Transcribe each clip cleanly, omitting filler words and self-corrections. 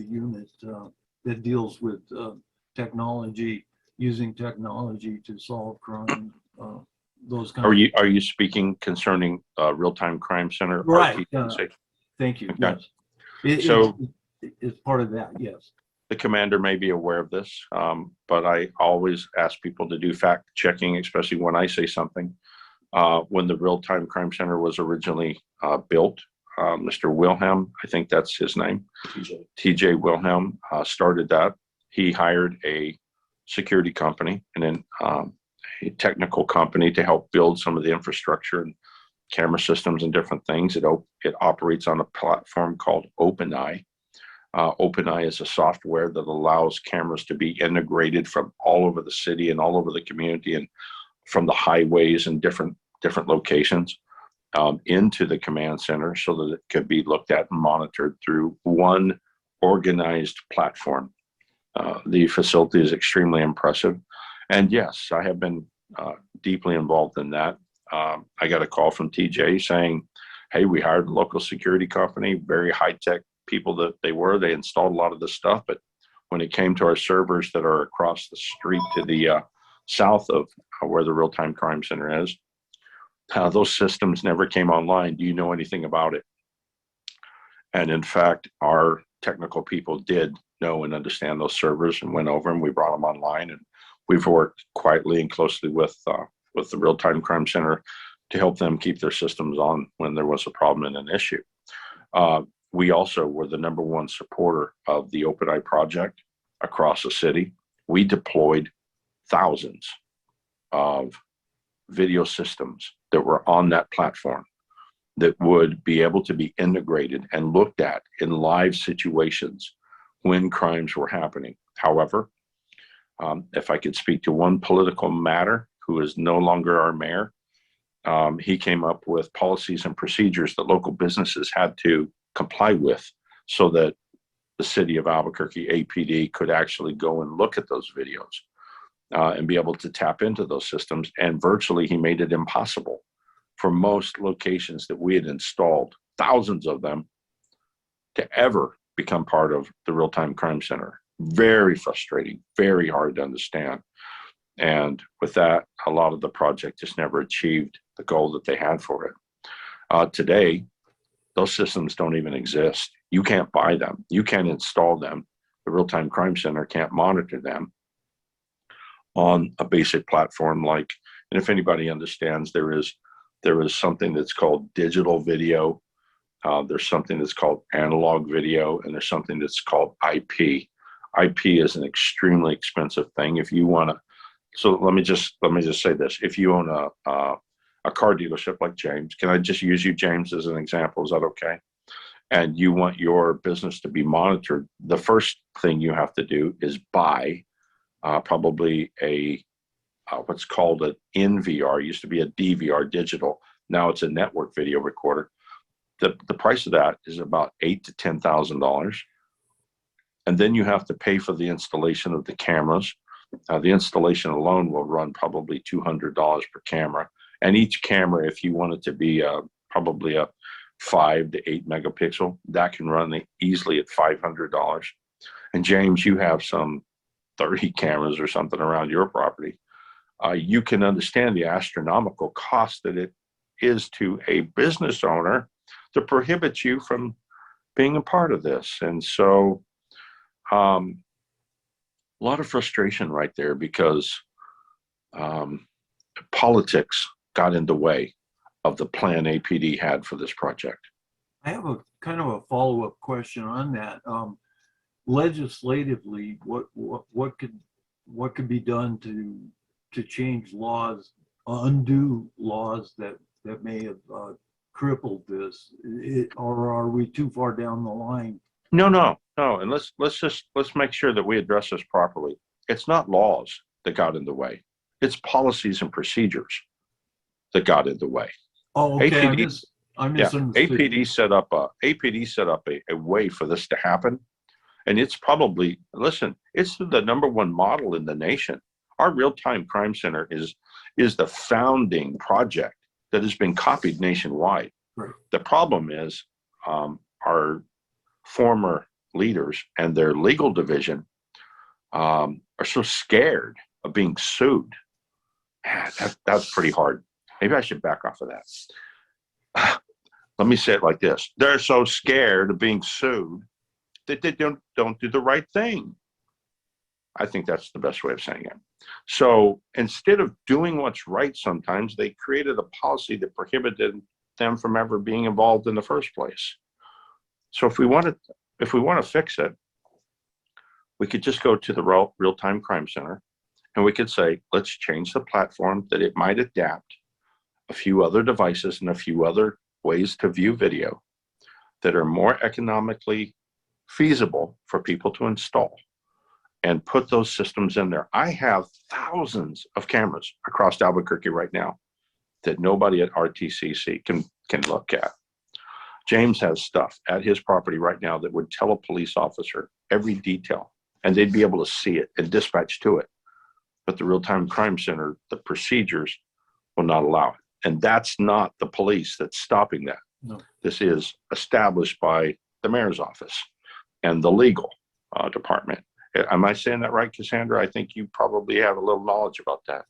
unit that deals with technology, using technology to solve crime. Those kind Are you speaking concerning Real-Time Crime Center? Right. RTCC? Thank you. Okay. Yes. It's part of that. Yes. The commander may be aware of this, but I always ask people to do fact checking, especially when I say something. When the Real-Time Crime Center was originally built, Mr. Wilhelm, I think that's his name, TJ Wilhelm, started that. He hired a security company and then a technical company to help build some of the infrastructure and camera systems and different things. It operates on a platform called OpenEye. OpenEye is a software that allows cameras to be integrated from all over the city and all over the community and from the highways and different locations into the command center so that it can be looked at and monitored through one organized platform. The facility is extremely impressive. And yes, I have been deeply involved in that. I got a call from TJ saying, hey, we hired a local security company, very high-tech people that they installed a lot of this stuff. But when it came to our servers that are across the street to the south of where the Real-Time Crime Center is, those systems never came online. Do you know anything about it? And in fact, our technical people did know and understand those servers and went over and we brought them online. And we've worked quietly and closely with the Real-Time Crime Center to help them keep their systems on when there was a problem and an issue. We also were the #1 supporter of the OpenEye project across the city. We deployed thousands of video systems that were on that platform that would be able to be integrated and looked at in live situations when crimes were happening. However, if I could speak to one political matter, who is no longer our mayor, he came up with policies and procedures that local businesses had to comply with so that the city of Albuquerque APD could actually go and look at those videos and be able to tap into those systems. And virtually he made it impossible for most locations that we had installed, thousands of them, to ever become part of the Real-Time Crime Center. Very frustrating, very hard to understand. And with that, a lot of the project just never achieved the goal that they had for it. Today, those systems don't even exist. You can't buy them. You can't install them. The Real-Time Crime Center can't monitor them on a basic platform like, and if anybody understands, there is something that's called digital video. There's something that's called analog video, and there's something that's called IP. IP is an extremely expensive thing. If you want to, so let me just say this: if you own a car dealership like James, can I just use you, James, as an example? Is that okay? And you want your business to be monitored, the first thing you have to do is buy probably a what's called an NVR. It used to be a DVR, digital. Now it's a network video recorder. The price of that is about $8,000 to $10,000. And then you have to pay for the installation of the cameras. The installation alone will run probably $200 per camera. And each camera, if you want it to be probably a 5 to 8 megapixel, that can run easily at $500. And James, you have some 30 cameras or something around your property. You can understand the astronomical cost that it is to a business owner to prohibit you from being a part of this. And so a lot of frustration right there because politics got in the way of the plan APD had for this project. I have a kind of a follow-up question on that. Legislatively, what could be done to change laws, undo laws that may have crippled this, or are we too far down the line? No. And let's make sure that we address this properly. It's not laws that got in the way. It's policies and procedures that got in the way. Oh, okay. I misunderstood. APD set up a way for this to happen. And it's probably, listen, it's the #1 model in the nation. Our Real-Time Crime Center is the founding project that has been copied nationwide. Right. The problem is our former leaders and their legal division are so scared of being sued. That's pretty hard. Maybe I should back off of that. Let me say it like this. They're so scared of being sued that they don't do the right thing. I think that's the best way of saying it. So instead of doing what's right, sometimes they created a policy that prohibited them from ever being involved in the first place. So if we want to fix it, we could just go to the real-time crime center and we could say, let's change the platform that it might adapt a few other devices and a few other ways to view video that are more economically feasible for people to install, and put those systems in there. I have thousands of cameras across Albuquerque right now that nobody at RTCC can look at. James has stuff at his property right now that would tell a police officer every detail, and they'd be able to see it and dispatch to it. But the real-time crime center, the procedures will not allow it. And that's not the police that's stopping that. No. This is established by the mayor's office and the legal department. Am I saying that right, Cassandra? I think you probably have a little knowledge about that.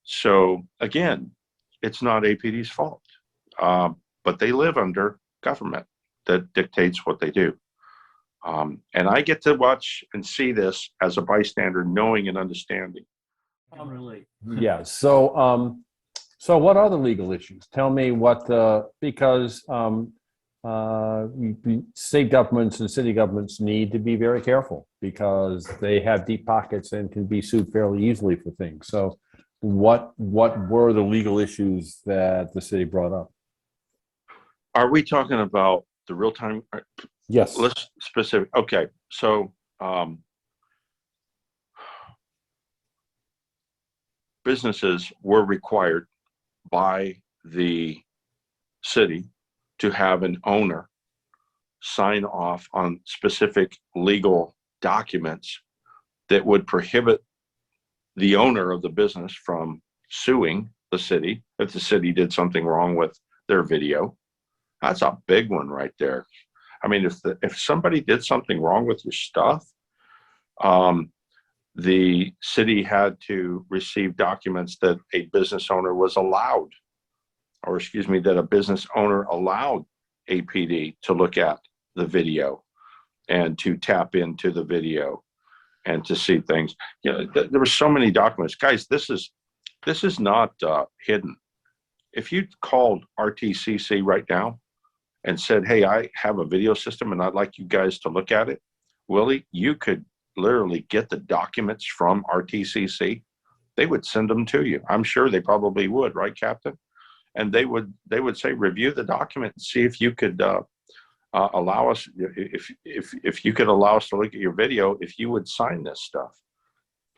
So again, it's not APD's fault, but they live under government that dictates what they do. And I get to watch and see this as a bystander, knowing and understanding. Really. Yeah. So, so what are the legal issues? Tell me what because state governments and city governments need to be very careful because they have deep pockets and can be sued fairly easily for things. So what were the legal issues that the city brought up? Are we talking about the real-time? Yes. Let's specific. Okay. So businesses were required by the city to have an owner sign off on specific legal documents that would prohibit the owner of the business from suing the city if the city did something wrong with their video. That's a big one right there. I mean, if somebody did something wrong with your stuff, the city had to receive documents that a business owner was allowed, or excuse me, that a business owner allowed APD to look at the video and to tap into the video and to see things. You know, there were so many documents. Guys, this is not hidden. If you called RTCC right now and said, hey, I have a video system and I'd like you guys to look at it, Willie, you could literally get the documents from RTCC. They would send them to you. I'm sure they probably would, right, Captain? And they would say, review the document and see if you could allow us, if you could allow us to look at your video, if you would sign this stuff.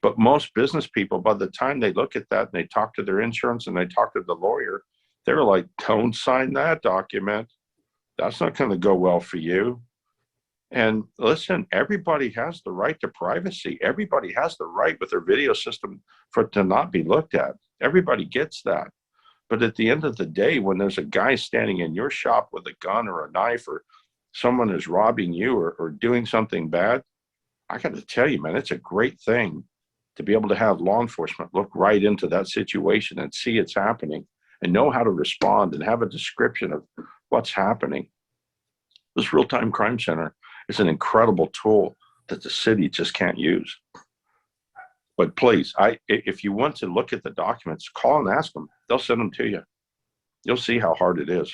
But most business people, by the time they look at that and they talk to their insurance and they talk to the lawyer, they're like, don't sign that document. That's not going to go well for you. And listen, everybody has the right to privacy. Everybody has the right with their video system for it to not be looked at. Everybody gets that. But at the end of the day, when there's a guy standing in your shop with a gun or a knife, or someone is robbing you or doing something bad, I got to tell you, man, it's a great thing to be able to have law enforcement look right into that situation and see it's happening and know how to respond and have a description of what's happening. This real-time crime center is an incredible tool that the city just can't use. But please, if you want to look at the documents, call and ask them. They'll send them to you. You'll see how hard it is.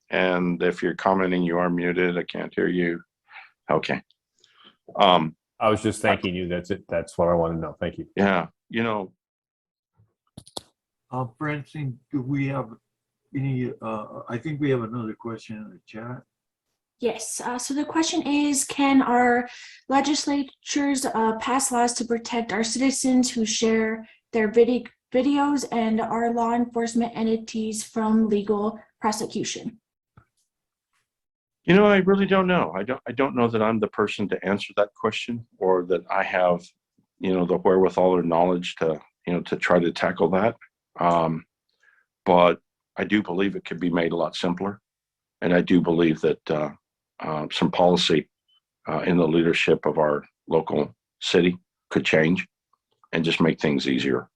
And if you're commenting, you are muted. I can't hear you. Okay. I was just thanking you. That's it. That's what I want to know. Thank you. Yeah. You know, Francine, do we have any, I think we have another question in the chat. Yes, so the question is, can our legislatures pass laws to protect our citizens who share their videos and our law enforcement entities from legal prosecution? you know, I really don't know. I don't know that I'm the person to answer that question, or that I have, you know, the wherewithal or knowledge to, you know, to try to tackle that. But I do believe it could be made a lot simpler. And I do believe that some policy in the leadership of our local city could change and just make things easier.